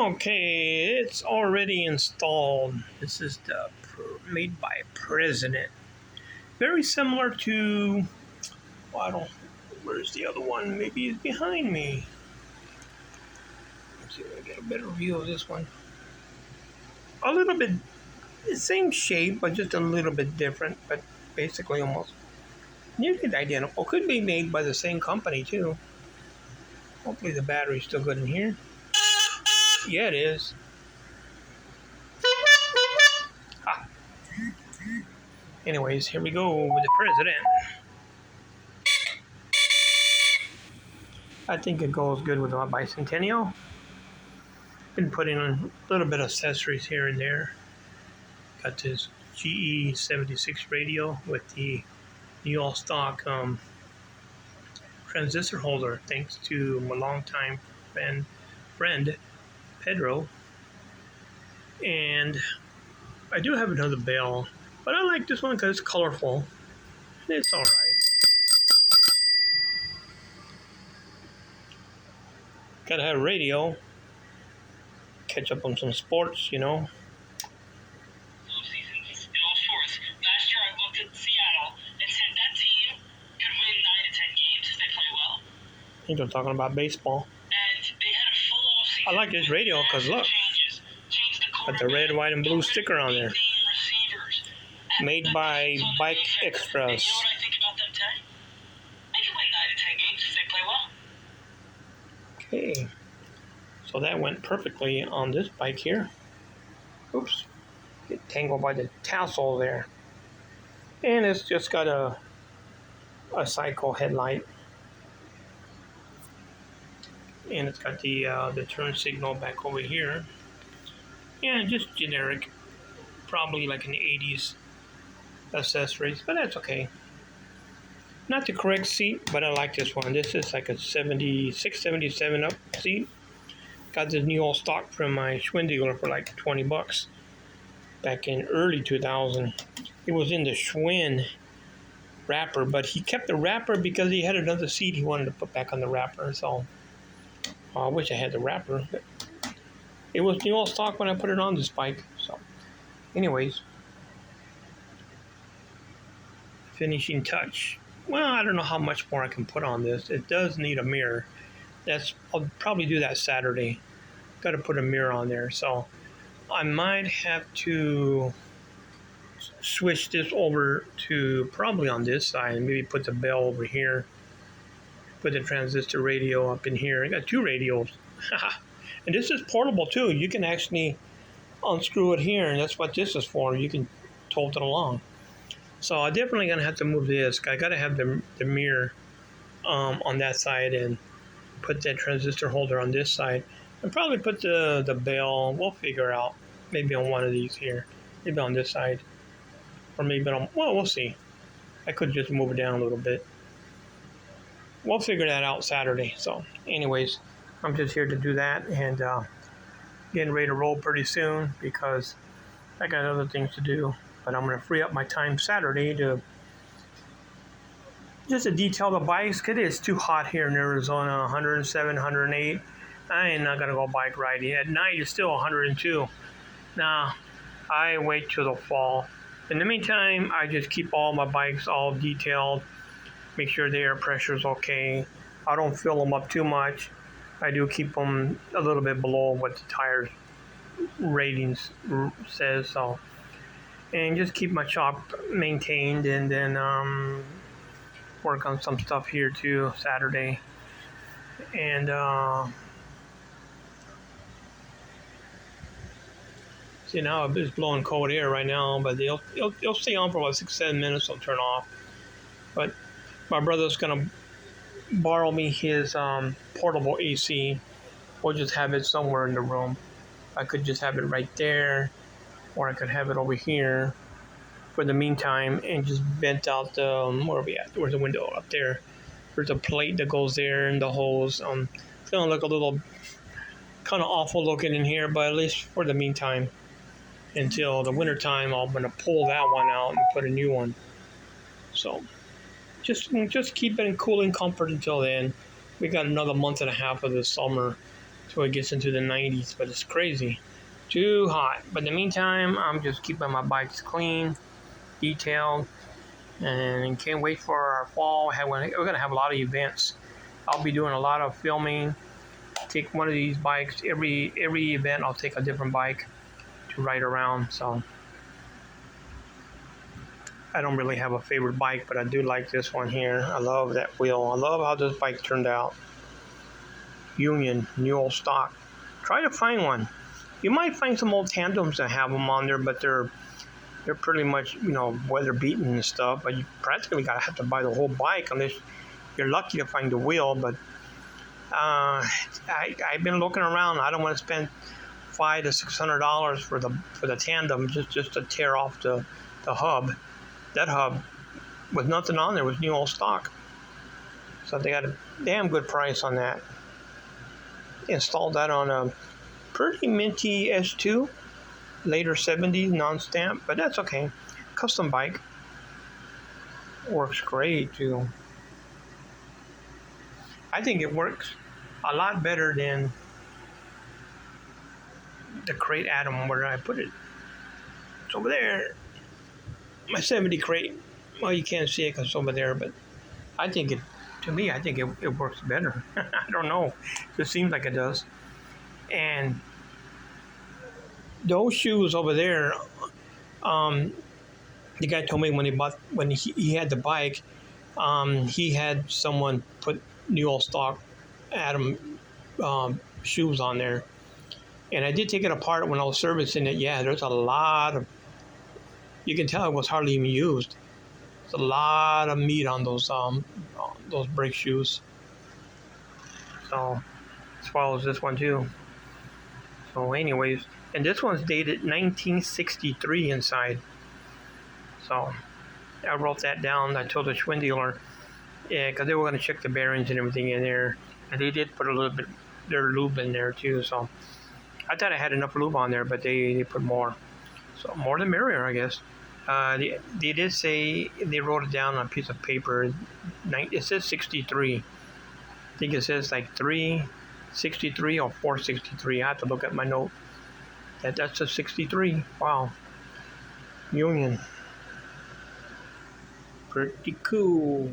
Okay, it's already installed. This is the made by President. Very similar to. Well, I don't. Where's the other one? Maybe it's behind me. Let's see if I get a better view of this one. A little bit, same shape, but just a little bit different. But basically, almost nearly identical. Could be made by the same company too. Hopefully, the battery's still good in here. Yeah, it is. Ah. Anyways, here we go with the President. I think it goes good with my Bicentennial. Been putting on a little bit of accessories here and there. Got this GE 76 radio with the new all stock transistor holder, thanks to my longtime friend Pedro. And I do have another bell, but I like this one because it's colorful. It's all right. Gotta have a radio. Catch up on some sports, you know. Last year I looked at Seattle and said that team could win 9 to 10 games if they play well. I think they're talking about baseball. And they had a full offseason. I like this radio because look, got the red, white, and blue sticker on there. Made by Bike Express. You know what I think about them, Ted? They can win 9 to 10 games if they play well. Okay, so that went perfectly on this bike here. Oops, get tangled by the tassel there. And it's just got a cycle headlight. And it's got the turn signal back over here. Yeah, just generic. Probably like an 80s accessories, but that's okay. Not the correct seat, but I like this one. This is like a 76, 77 up seat. Got this new old stock from my Schwinn dealer for like $20 back in early 2000. It was in the Schwinn wrapper, but he kept the wrapper because he had another seat he wanted to put back on the wrapper. So I wish I had the wrapper, but it was new old stock when I put it on this bike. So anyways, finishing touch. Well, I don't know how much more I can put on this. It does need a mirror. I'll probably do that Saturday. Got to put a mirror on there. So I might have to switch this over to probably on this side and maybe put the bell over here. Put the transistor radio up in here. I got two radios. And this is portable too. You can actually unscrew it here, and that's what this is for. You can tote it along. So I'm definitely going to have to move this. I got to have the mirror on that side and put that transistor holder on this side. And probably put the bell. We'll figure out. Maybe on one of these here. Maybe on this side. Or maybe on... Well, we'll see. I could just move it down a little bit. We'll figure that out Saturday. So anyways, I'm just here to do that. And getting ready to roll pretty soon because I got other things to do. But I'm going to free up my time Saturday to just to detail the bikes. It is too hot here in Arizona, 107, 108. I ain't not going to go bike riding. At night, it's still 102. Nah, I wait till the fall. In the meantime, I just keep all my bikes all detailed. Make sure the air pressure is okay. I don't fill them up too much. I do keep them a little bit below what the tire ratings says. So. And just keep my shop maintained, and then work on some stuff here too Saturday. And see, now it's blowing cold air right now, but it'll stay on for about 6-7 minutes. I'll turn off. But my brother's gonna borrow me his portable AC. We'll just have it somewhere in the room. I could just have it right there. Or I could have it over here for the meantime and just vent out the, where are we at? Where's the window? Up there. There's a plate that goes there and the hose. It's going to look a little kind of awful looking in here, but at least for the meantime, until the winter time, I'm going to pull that one out and put a new one. So just keep it in cooling comfort until then. We got another month and a half of the summer so it gets into the 90s, but it's crazy. Too hot. But in the meantime, I'm just keeping my bikes clean, detailed, and can't wait for our fall. We're going to have a lot of events. I'll be doing a lot of filming. Take one of these bikes. Every event, I'll take a different bike to ride around. So I don't really have a favorite bike, but I do like this one here. I love that wheel. I love how this bike turned out. Union, new old stock. Try to find one. You might find some old tandems that have them on there, but they're pretty much, weather beaten and stuff. But you practically gotta have to buy the whole bike unless you're lucky to find the wheel. But I've been looking around. I don't want to spend $500 to $600 for the tandem just to tear off the hub. That hub with nothing on there was new old stock. So they got a damn good price on that. Installed that on a pretty minty S2, later 70s non-stamp, but that's okay. Custom bike. Works great too. I think it works a lot better than the crate Atom where I put it. It's over there. My 70 crate. Well, you can't see it because it's over there, but I think it works better. I don't know. It seems like it does. And those shoes over there, the guy told me when he had the bike, he had someone put new old stock Atom shoes on there. And I did take it apart when I was servicing it. Yeah, there's a lot of, you can tell it was hardly even used. There's a lot of meat on those brake shoes. So, as well as this one too. So anyways, and this one's dated 1963 inside. So I wrote that down. I told the Schwinn dealer, yeah, because they were going to check the bearings and everything in there. And they did put a little bit their lube in there too. So I thought I had enough lube on there, but they put more. So more the merrier, I guess. They did say, they wrote it down on a piece of paper. It says 63. I think it says like 363 or 463. I have to look at my note. That's a 63. Wow. Union. Pretty cool.